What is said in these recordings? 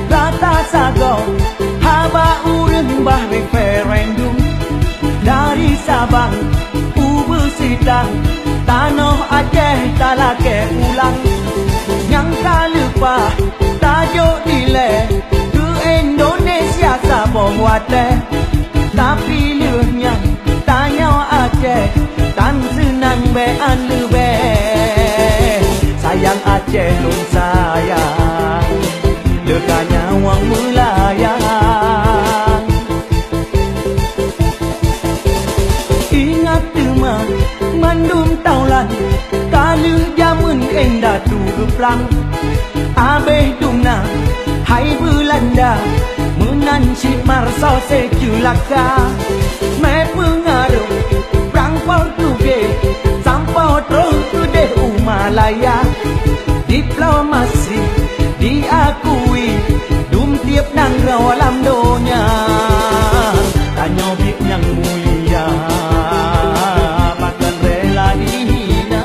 Rata sago haba urang bah referendum dari Sabang Ubu Sitang Tanah Aceh talake ulang yang tak lupa tajuk nilai ke Indonesia sabong wate tapi lehnya tanya Aceh tan senang bean lebe sayang Aceh lun sayang dekanya wang melayang ingat teman mandum taulan kali jamun endah tu geplang abeh dumna hai Belanda menanci marso seculaka met mengaruh perang Portugis sampai terus ke deh Malaya diplomasi diakui dum tiap nang rawalam donya tanya bik yang mulia bahkan rela dihina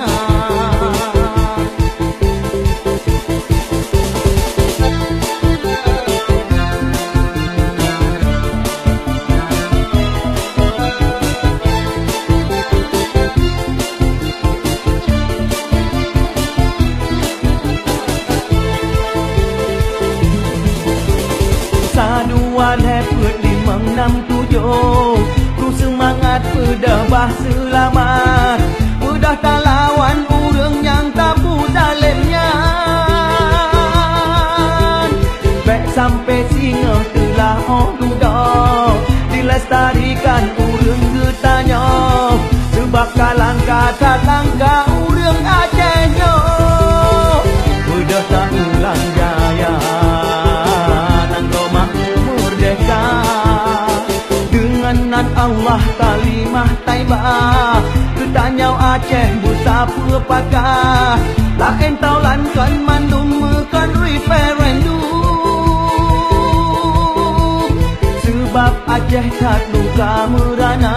Lepet 567 ku semangat pedabah selamat udah tak lawan urang yang tabu zalimnya baik sampai singa telah duda dilestarikan urang getanya sebab kalang kata langka urang Acehnya udah tak ulang jaya dengan Allah kalimah taibah ketanyau Aceh buta pepakah lain taulan kan mandum mekan referendum sebab Aceh tak luka merana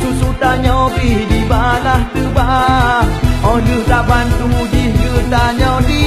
susu tanyau pi di balah tebah oh tak bantu di ketanyau di